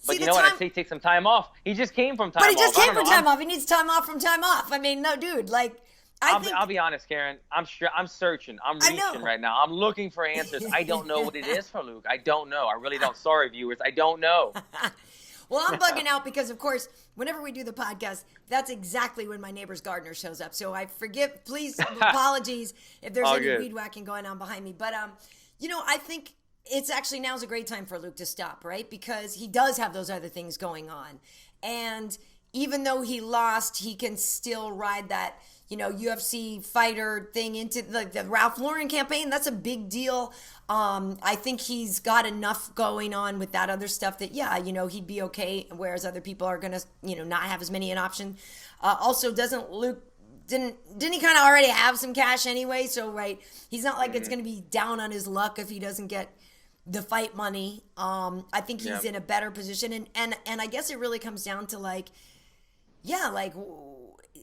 But what? I say take some time off. He just came from time off. But he just came from time off. He needs time off from time off. I mean, no, dude. Like, I'll be honest, Karyn. I'm searching. I'm reaching right now. I'm looking for answers. I don't know what it is for Luke. I don't know. I really don't. Sorry, viewers. I don't know. Well, I'm bugging out because, of course, whenever we do the podcast, that's exactly when my neighbor's gardener shows up. So please, apologies if there's any weed whacking going on behind me. But, I think it's actually now's a great time for Luke to stop, right? Because he does have those other things going on. And even though he lost, he can still ride that, UFC fighter thing into the Ralph Lauren campaign. That's a big deal. I think he's got enough going on with that other stuff that, he'd be okay, whereas other people are going to, not have as many an option. Also, didn't he kind of already have some cash anyway? So, right, he's not like it's going to be down on his luck if he doesn't get the fight money. I think he's in a better position. And I guess it really comes down to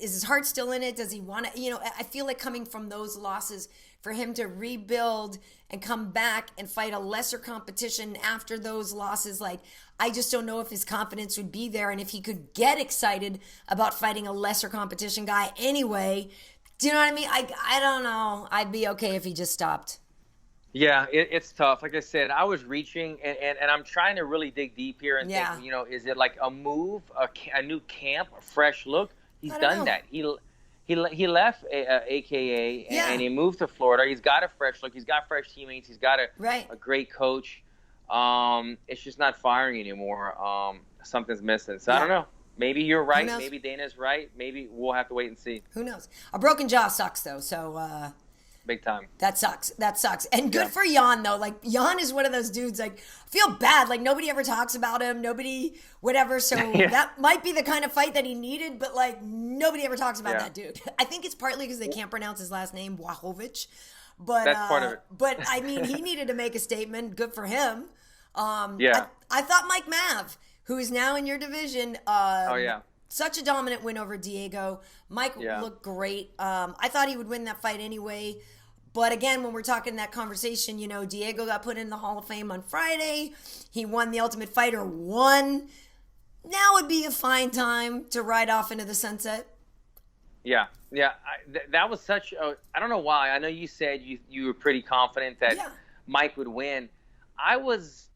is his heart still in it? Does he want to, I feel like coming from those losses for him to rebuild and come back and fight a lesser competition after those losses, I just don't know if his confidence would be there and if he could get excited about fighting a lesser competition guy anyway. Do you know what I mean? I don't know. I'd be okay if he just stopped. Yeah, it's tough. Like I said, I was reaching, and I'm trying to really dig deep here and think, is it like a move, a new camp, a fresh look? He's done that. He left AKA and he moved to Florida. He's got a fresh look. He's got fresh teammates. He's got a great coach. It's just not firing anymore. Something's missing. So I don't know. Maybe you're right. Maybe Dana's right. Maybe we'll have to wait and see. Who knows? A broken jaw sucks, though. So big time. That sucks. And good for Jan, though. Jan is one of those dudes, I feel bad. Nobody ever talks about him. Nobody, whatever. So that might be the kind of fight that he needed, but, nobody ever talks about that dude. I think it's partly because they can't pronounce his last name, Blachowicz. But, that's part of it. But, I mean, he needed to make a statement. Good for him. I thought Mike Mav, who is now in your division, such a dominant win over Diego. Mike looked great. I thought he would win that fight anyway. But again, when we're talking that conversation, Diego got put in the Hall of Fame on Friday. He won the Ultimate Fighter 1. now would be a fine time to ride off into the sunset. Yeah. That was such a. I don't know why. I know you said you were pretty confident that Mike would win. I was.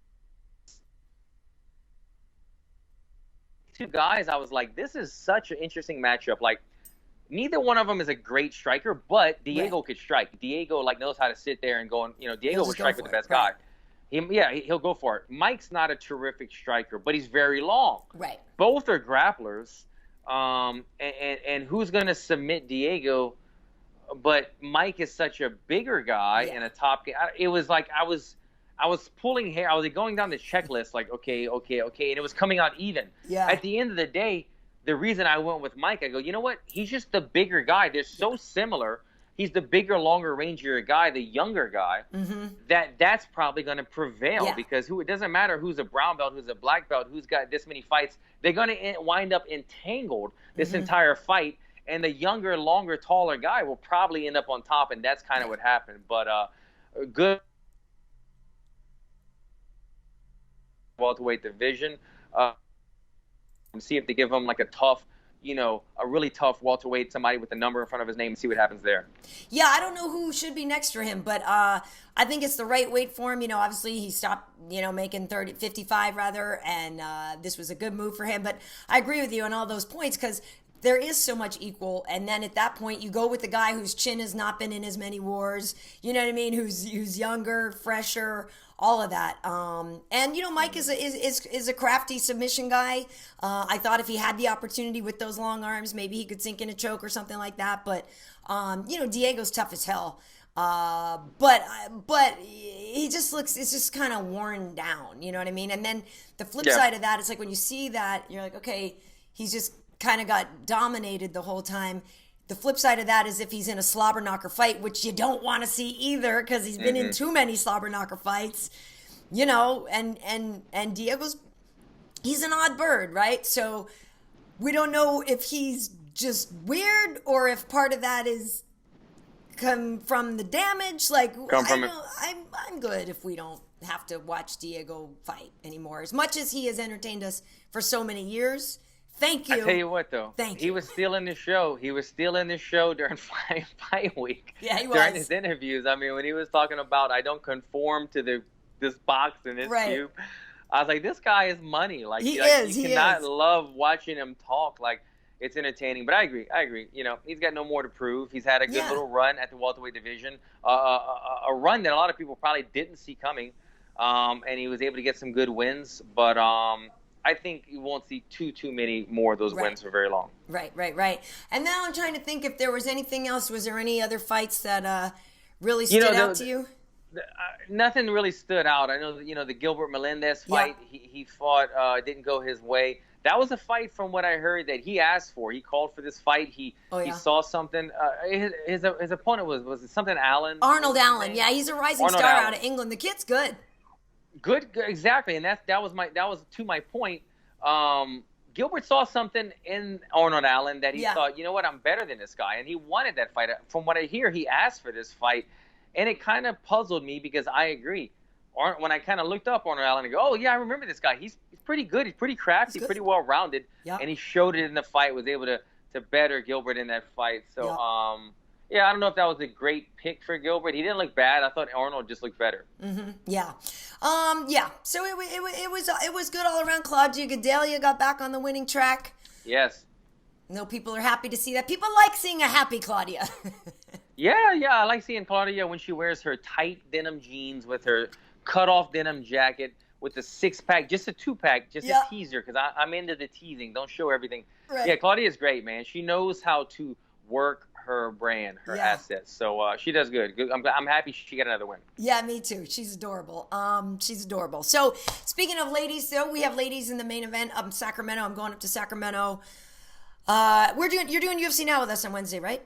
Two guys, I was like, this is such an interesting matchup. Like, neither one of them is a great striker, but Diego could strike. Diego knows how to sit there and go and Diego would strike with the best guy. He'll go for it. Mike's not a terrific striker, but he's very long. Right. Both are grapplers. And who's going to submit Diego? But Mike is such a bigger guy and a top guy. It was like I was pulling hair. I was going down the checklist like, okay. And it was coming out even. Yeah. At the end of the day, the reason I went with Mike, I go, you know what? He's just the bigger guy. They're so similar. He's the bigger, longer, rangier guy, the younger guy. Mm-hmm. That's probably going to prevail because it doesn't matter who's a brown belt, who's a black belt, who's got this many fights. They're going to wind up entangled this entire fight. And the younger, longer, taller guy will probably end up on top. And that's kind of what happened. But good. Welterweight division, see if they give him like a tough, a really tough welterweight, somebody with a number in front of his name, and see what happens there. Yeah, I don't know who should be next for him, but I think it's the right weight for him. Obviously he stopped, making 55 rather, and this was a good move for him. But I agree with you on all those points because there is so much equal, and then at that point you go with the guy whose chin has not been in as many wars. You know what I mean? Who's younger, fresher. All of that. And Mike is a crafty submission guy. I thought if he had the opportunity with those long arms, maybe he could sink in a choke or something like that. But, Diego's tough as hell. But he just it's just kind of worn down. You know what I mean? And then the flip side of that, it's like when you see that, you're like, okay, he's just kind of got dominated the whole time. The flip side of that is if he's in a slobber knocker fight, which you don't want to see either because he's been in too many slobber knocker fights, and Diego's, he's an odd bird, right? So we don't know if he's just weird or if part of that is come from the damage. I'm good if we don't have to watch Diego fight anymore. As much as he has entertained us for so many years. Thank you. I tell you what, though. He was still in the show. He was still in the show during fight week. Yeah, he was. During his interviews. I mean, when he was talking about, I don't conform to this box and this cube. I was like, this guy is money. You cannot love watching him talk. It's entertaining. But I agree. He's got no more to prove. He's had a good little run at the welterweight division. A run that a lot of people probably didn't see coming. And he was able to get some good wins. But I think you won't see too many more of those wins for very long. Right. And now I'm trying to think if there was anything else. Was there any other fights that really stood out to you? Nothing really stood out. I know, the Gilbert Melendez fight, he fought, didn't go his way. That was a fight from what I heard that he asked for. He called for this fight. He saw something. His opponent was it something Allen? Arnold Allen. Yeah, he's a rising star out of England. The kid's good. Good, exactly, and that was to my point. Gilbert saw something in Arnold Allen that he thought, you know what, I'm better than this guy, and he wanted that fight. From what I hear, he asked for this fight, and it kind of puzzled me because I agree. When I kind of looked up Arnold Allen and go, oh yeah, I remember this guy. He's pretty good. He's pretty crafty, pretty well rounded, and he showed it in the fight. Was able to better Gilbert in that fight. So yeah, I don't know if that was a great pick for Gilbert. He didn't look bad. I thought Arnold just looked better. Mm-hmm. Yeah. So it was good all around. Claudia Gadelha got back on the winning track. Yes. People are happy to see that. People like seeing a happy Claudia. Yeah. I like seeing Claudia when she wears her tight denim jeans with her cut-off denim jacket with the six-pack, just a two-pack, just a teaser, because I'm into the teasing. Don't show everything. Right. Yeah, Claudia's great, man. She knows how to work her brand, her assets. So she does good. I'm happy she got another win. Yeah, me too. She's adorable. So speaking of ladies, though, we have ladies in the main event up in Sacramento. I'm going up to Sacramento. You're doing UFC Now with us on Wednesday, right?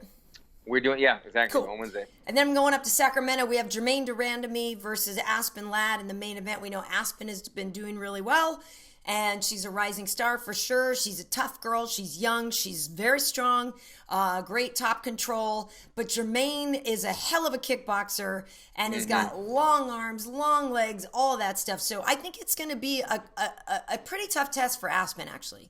We're doing, exactly, cool. On Wednesday. And then I'm going up to Sacramento. We have Jermaine Durandamy versus Aspen Ladd in the main event. We know Aspen has been doing really well. and she's a rising star for sure. She's a tough girl. She's young. She's very strong. Great top control. But Jermaine is a hell of a kickboxer and has got long arms, long legs, all of that stuff. So I think it's going to be a pretty tough test for Aspen, actually.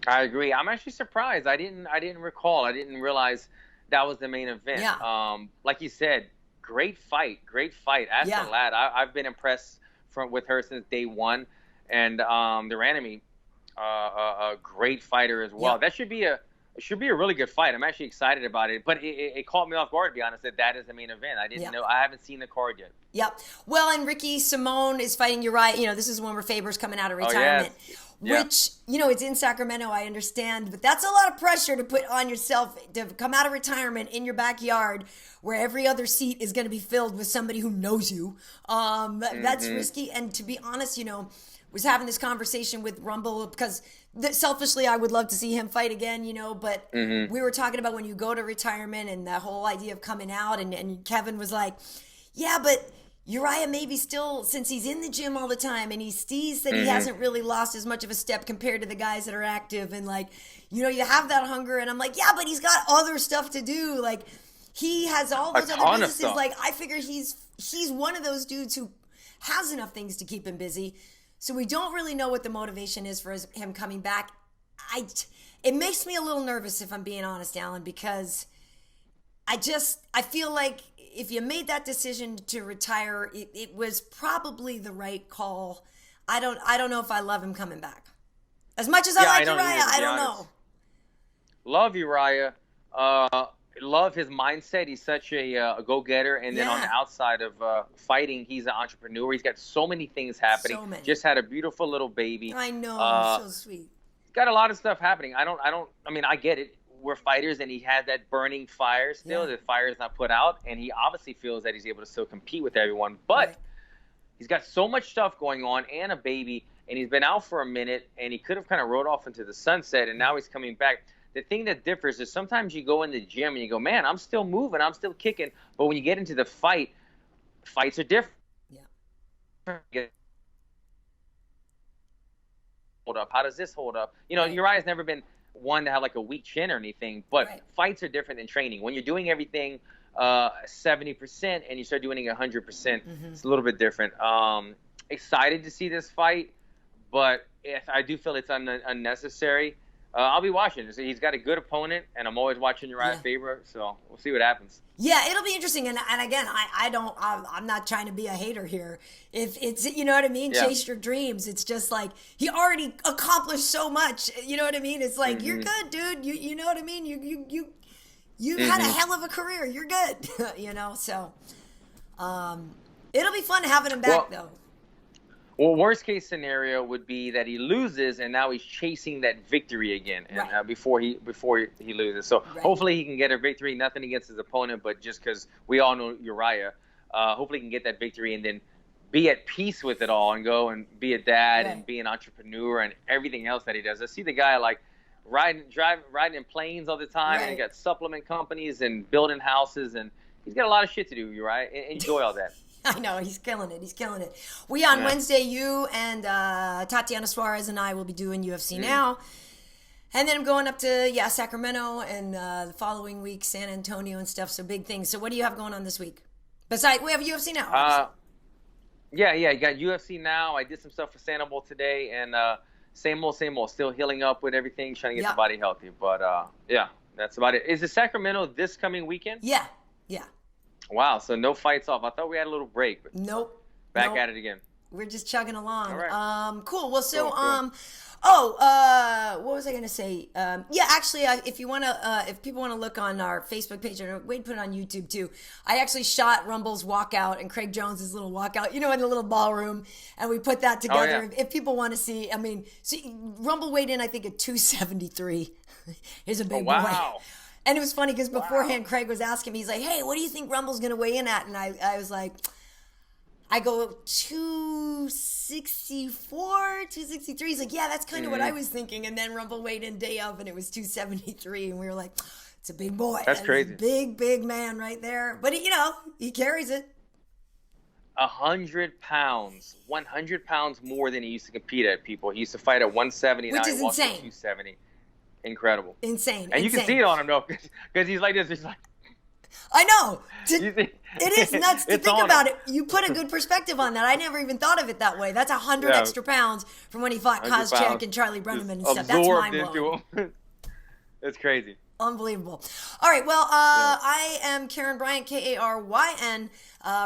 I agree. I'm actually surprised. I didn't recall. I didn't realize that was the main event. Yeah. Like you said, great fight. Aspen Ladd, I've been impressed with her since day one. And the enemy, a great fighter as well. That should be a really good fight. I'm actually excited about it. But it caught me off guard, to be honest, that is the main event. I didn't know. I haven't seen the card yet. Yep. Well, and Ricky Simone is fighting Urijah. You know, this is one where Faber's coming out of retirement. Which, you know, it's in Sacramento, I understand. But that's a lot of pressure to put on yourself to come out of retirement in your backyard where every other seat is going to be filled with somebody who knows you. That's risky. And to be honest, you know, was having this conversation with Rumble because selfishly I would love to see him fight again, you know, but we were talking about when you go to retirement and the whole idea of coming out, and Kevin was like, yeah, but Urijah maybe still, since he's in the gym all the time and he sees that he hasn't really lost as much of a step compared to the guys that are active, and like, you know, you have that hunger, and I'm like, yeah, but he's got other stuff to do. Like, he has all those other businesses. Like, I figure he's one of those dudes who has enough things to keep him busy. So we don't really know what the motivation is for him coming back. It makes me a little nervous, if I'm being honest, Alan, because I feel like if you made that decision to retire, it was probably the right call. I don't know if I love him coming back. As much as I like Urijah, I don't know. Love Urijah. Love his mindset. He's such a go-getter. And then on the outside of fighting, he's an entrepreneur. He's got so many things happening. So many. Just had a beautiful little baby. I know. So sweet. Got a lot of stuff happening. I mean, I get it. We're fighters, and he has that burning fire still. The fire is not put out, and he obviously feels that he's able to still compete with everyone. But he's got so much stuff going on and a baby, and he's been out for a minute, and he could have kind of rode off into the sunset, and now he's coming back. The thing that differs is sometimes you go in the gym and you go, man, I'm still moving, I'm still kicking. But when you get into the fight, fights are different. Yeah. Hold up. How does this hold up? You know, Uriah's never been one to have like a weak chin or anything, but fights are different than training. When you're doing everything 70% and you start doing it 100%, it's a little bit different. Excited to see this fight, but I do feel it's unnecessary. I'll be watching. He's got a good opponent, and I'm always watching Urijah Faber, so we'll see what happens. Yeah, it'll be interesting. And again, I'm not trying to be a hater here. If it's, you know what I mean? Chase your dreams. It's just like, he already accomplished so much. You know what I mean? It's like, you're good, dude. You know what I mean? You had a hell of a career. You're good. You know, so it'll be fun having him back, though. Well, worst case scenario would be that he loses and now he's chasing that victory again, and before he loses. So hopefully he can get a victory. Nothing against his opponent, but just because we all know Urijah, hopefully he can get that victory and then be at peace with it all and go and be a dad and be an entrepreneur and everything else that he does. I see the guy like riding in planes all the time, and he got supplement companies and building houses, and he's got a lot of shit to do. Urijah, enjoy all that. I know, he's killing it. On Wednesday, you and Tatiana Suarez and I will be doing UFC Now. And then I'm going up to, Sacramento, and the following week, San Antonio and stuff, so big things. So what do you have going on this week? Besides, we have UFC Now. You got UFC Now. I did some stuff for Sandoval today, and same old. Still healing up with everything, trying to get the body healthy. But, that's about it. Is it Sacramento this coming weekend? Yeah. Wow, so no fights off. I thought we had a little break. But nope. Back at it again. We're just chugging along. All right. Cool. Well, so cool. What was I going to say? Actually, if people want to look on our Facebook page, and Wade put it on YouTube too. I actually shot Rumble's walkout and Craig Jones's little walkout, in the little ballroom, and we put that together. Oh, yeah. If people want to see, Rumble weighed in, I think, at 273. He's a big boy. And it was funny because beforehand, Craig was asking me, he's like, hey, what do you think Rumble's going to weigh in at? And I was like, I go 264, 263. He's like, yeah, that's kind of what I was thinking. And then Rumble weighed in day of, and it was 273. And we were like, it's a big boy. That's crazy. Big man right there. But, he carries it. 100 pounds more than he used to compete at, people. He used to fight at 170, which now is he walks at insane. 270. Incredible. Insane. And you can see it on him, though, because he's like this. He's like, I know. It is nuts to think about it. You put a good perspective on that. I never even thought of it that way. That's 100 extra pounds from when he fought Koscheck and Charlie Brenneman and stuff. That's mind-blowing. It's crazy. Unbelievable. All right. Well, I am Karyn Bryant, Karyn.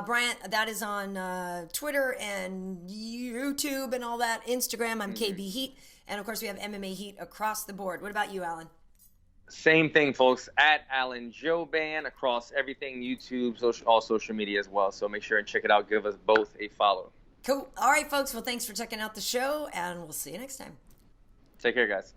Bryant, that is on Twitter and YouTube and all that. Instagram, I'm KB Heat. And, of course, we have MMA Heat across the board. What about you, Alan? Same thing, folks. At Alan Jouban across everything, YouTube, all social media as well. So make sure and check it out. Give us both a follow. Cool. All right, folks. Well, thanks for checking out the show, and we'll see you next time. Take care, guys.